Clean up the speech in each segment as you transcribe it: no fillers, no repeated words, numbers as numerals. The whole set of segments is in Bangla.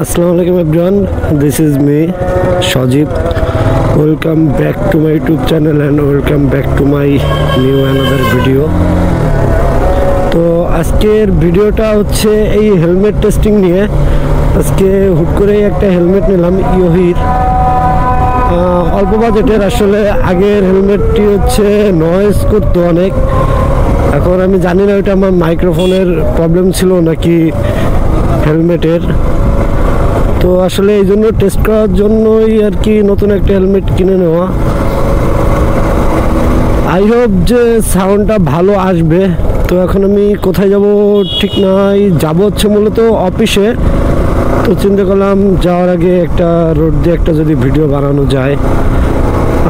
Assalamualaikum everyone, this is me Shajib. Welcome back to my YouTube channel and welcome back to my new another video. তো আজকের ভিডিওটা হচ্ছে এই হেলমেট টেস্টিং নিয়ে। আজকে হুট করে একটা হেলমেট নিলাম ইয়োহির, অল্প বাজেটের। আসলে আগের হেলমেটটি হচ্ছে নয়েজ করতো অনেক। এখন আমি জানি না ওটা আমার মাইক্রোফোনের প্রবলেম ছিল নাকি হেলমেটের। তো আসলে এই জন্য টেস্ট করার জন্যই আর কি নতুন একটা হেলমেট কিনে নেওয়া। আই হোপ যে সাউন্ডটা ভালো আসবে। তো এখন আমি কোথায় যাব ঠিক নাই, যাব হচ্ছে মূলত অফিসে। তো চিন্তা করলাম যাওয়ার আগে একটা রোড দিয়ে একটা যদি ভিডিও বানানো যায়।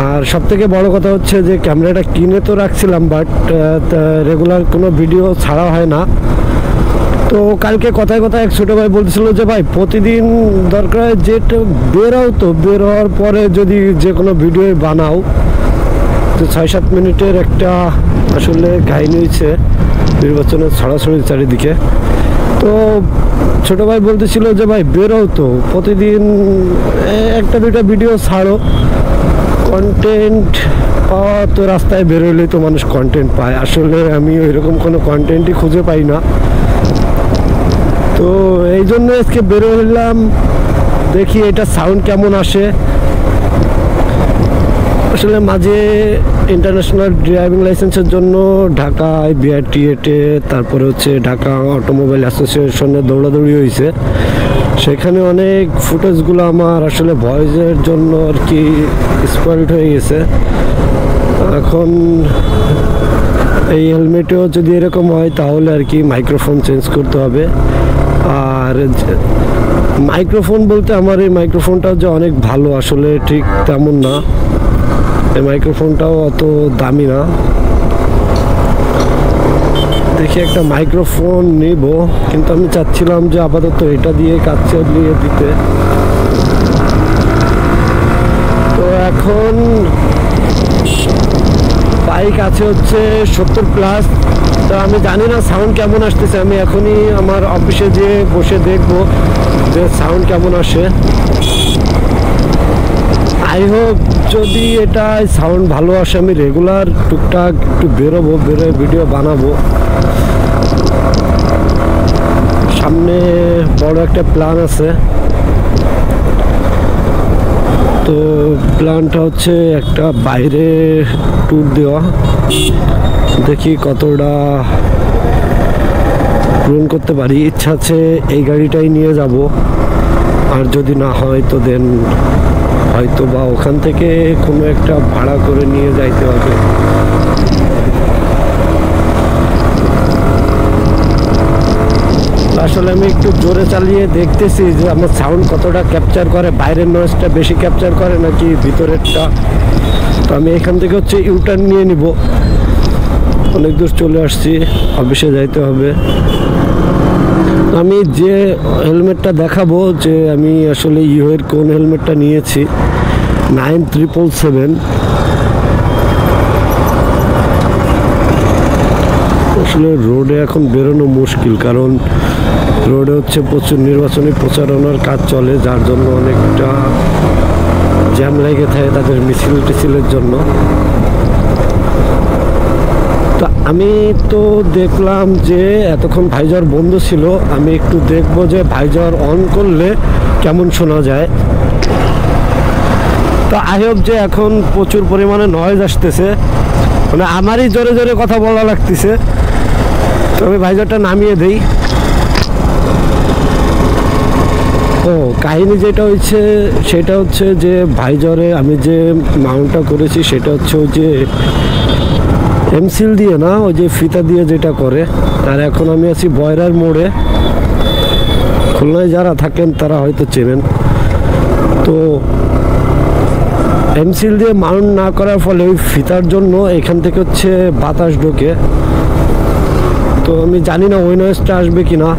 আর সবথেকে বড় কথা হচ্ছে যে ক্যামেরাটা কিনে তো রাখছিলাম, বাট রেগুলার কোনো ভিডিও ছাড়া হয় না। তো কালকে কথায় কথায় এক ছোটো ভাই বলতেছিল যে ভাই প্রতিদিন দরকার যেটা বেরোও, তো বের হওয়ার পরে যদি যে কোনো ভিডিও বানাও। তো 6-7 মিনিটের একটা আসলে কাহিনী হয়েছে নির্বাচনের ছড়াছড়ি চারিদিকে। তো ছোটো ভাই বলতেছিল যে ভাই বেরোও, তো প্রতিদিন একটা দুইটা ভিডিও ছাড়ো, কন্টেন্ট পাওয়া তো রাস্তায় বেরোলেই তো মানুষ কন্টেন্ট পায়। আসলে আমি ওইরকম কোনো কন্টেন্টই খুঁজে পাই না। তো এই জন্য আজকে বেরোলাম, দেখি এটা সাউন্ড কেমন আসে। আসলে মাঝে ইন্টারন্যাশনাল ড্রাইভিং লাইসেন্সের জন্য ঢাকায় বিআরটিএতে, তারপরে হচ্ছে ঢাকা অটোমোবাইল অ্যাসোসিয়েশনে দৌড়াদৌড়ি হয়েছে। সেখানে অনেক ফুটেজগুলো আমার আসলে ভয়েসের জন্য আর কি স্পয়েলড হয়ে গেছে। এখন এই হেলমেটেও যদি এরকম হয় তাহলে আর কি মাইক্রোফোন চেঞ্জ করতে হবে। আর মাইক্রোফোন বলতে আমার এই মাইক্রোফোনটাও যে অনেক ভালো আসলে ঠিক তেমন না। এই মাইক্রোফোনটাও অত দামি না। দেখি একটা মাইক্রোফোন নিব, কিন্তু আমি চাচ্ছিলাম যে আপাতত এটা দিয়ে কাজ চালিয়ে দিতে। তো এখন বাইক আছে হচ্ছে 70+। তো আমি জানি না সাউন্ড কেমন আসতেছে। আমি এখনই আমার অফিসে যেয়ে বসে দেখবো যে সাউন্ড কেমন আসে। আই হোপ যদি এটা সাউন্ড ভালো আসে আমি রেগুলার টুকটাক একটু বেরোবো, বেরোয় ভিডিও বানাবো। সামনে বড় একটা প্ল্যান আছে। তো প্ল্যানটা হচ্ছে একটা বাইরে ট্যুর দেওয়া। দেখি কতটা পূরণ করতে পারি। ইচ্ছা আছে এই গাড়িটাই নিয়ে যাব, আর যদি না হয় তো দেন হয়তো বা ওখান থেকে কোনো একটা ভাড়া করে নিয়ে যাইতে হবে। আসলে আমি একটু জোরে চালিয়ে দেখতেছি যে আমার সাউন্ড কতটা ক্যাপচার করে, বাইরের নয়েজটা বেশি ক্যাপচার করে নাকি ভিতরেরটা। তো আমি এখান থেকে হচ্ছে ইউটার্ন নিয়ে নিব। অনেক দূর চলে আসছি, অফিসে যাইতে হবে। আমি যে হেলমেটটা দেখাবো যে আমি আসলে ইয়োহের কোন হেলমেটটা নিয়েছি, 9777। আসলে রোডে এখন বেরোনো মুশকিল, কারণ রোডে হচ্ছে প্রচুর নির্বাচনী প্রচারণার কাজ চলে, যার জন্য অনেকটা জ্যাম লেগে থাকে তাদের মিছিল টিছিলের জন্য। তো আমি তো দেখলাম যে এতক্ষণ ভাইজার বন্ধ ছিল। আমি একটু দেখবো যে ভাইজার অন করলে কেমন শোনা যায়। তো আই হোপ যে এখন প্রচুর পরিমাণে নয়েজ আসতেছে, মানে আমারই জোরে জোরে কথা বলা লাগতেছে। তো আমি ভাইজারটা নামিয়ে দেই। ও কাহিনী যেটা হয়েছে সেটা হচ্ছে যে ভাইজারে আমি যে মাউন্টটা করেছি সেটা হচ্ছে ওই যে এমসিল দিয়ে না, ওই যে ফিতা দিয়ে যেটা করে। আর এখন আমি আছি বয়রার মোড়ে। খুলনায় যারা থাকেন তারা হয়তো চেনেন। তো এমসিল দিয়ে মাউন্ট না করার ফলে ওই ফিতার জন্য এখান থেকে হচ্ছে বাতাস ঢোকে। তো আমি জানি না ওই নয়েজটা আসবে কি না।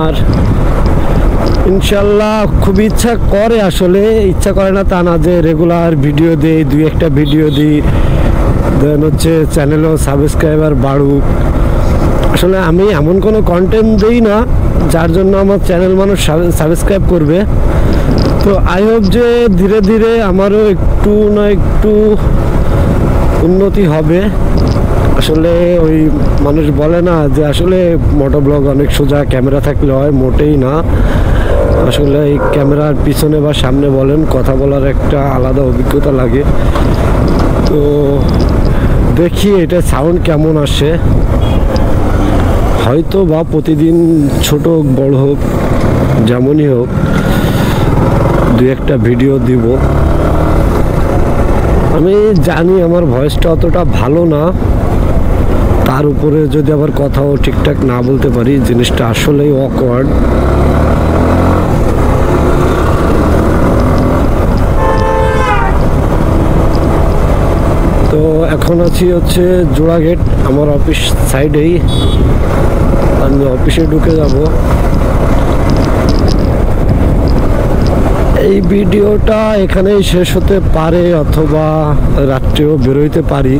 আর ইনশাল্লাহ খুব ইচ্ছা করে, আসলে ইচ্ছা করে না তা না যে রেগুলার ভিডিও দিই, 2-1টা ভিডিও দিই, দেন হচ্ছে চ্যানেলও সাবস্ক্রাইবার বাড়ুক। আসলে আমি এমন কোনো কন্টেন্ট দিই না যার জন্য আমার চ্যানেল মানুষ সাবস্ক্রাইব করবে। তো আই হোপ যে ধীরে ধীরে আমারও একটু না একটু উন্নতি হবে। আসলে ওই মানুষ বলে না যে আসলে মোটো ব্লগ অনেক সোজা, ক্যামেরা থাকলে হয়, মোটেই না। আসলে এই ক্যামেরার পিছনে বা সামনে বলেন, কথা বলার একটা আলাদা অভিজ্ঞতা লাগে। তো দেখি এটা সাউন্ড কেমন আসে। হয়তো বা প্রতিদিন ছোট হোক বড় হোক যেমনই হোক দু একটা ভিডিও দিব। আমি জানি আমার ভয়েসটা অতটা ভালো না, তার উপরে যদি আবার কথাও ঠিকঠাক না বলতে পারি, জিনিসটা আসলেই অকওয়ার্ড। তো এখন আছি হচ্ছে জোড়াগেট, আমার অফিস সাইডেই। আমি অফিসে ঢুকে যাব। এই ভিডিওটা এখানেই শেষ হতে পারে, অথবা রাত্রেও বেরোইতে পারি।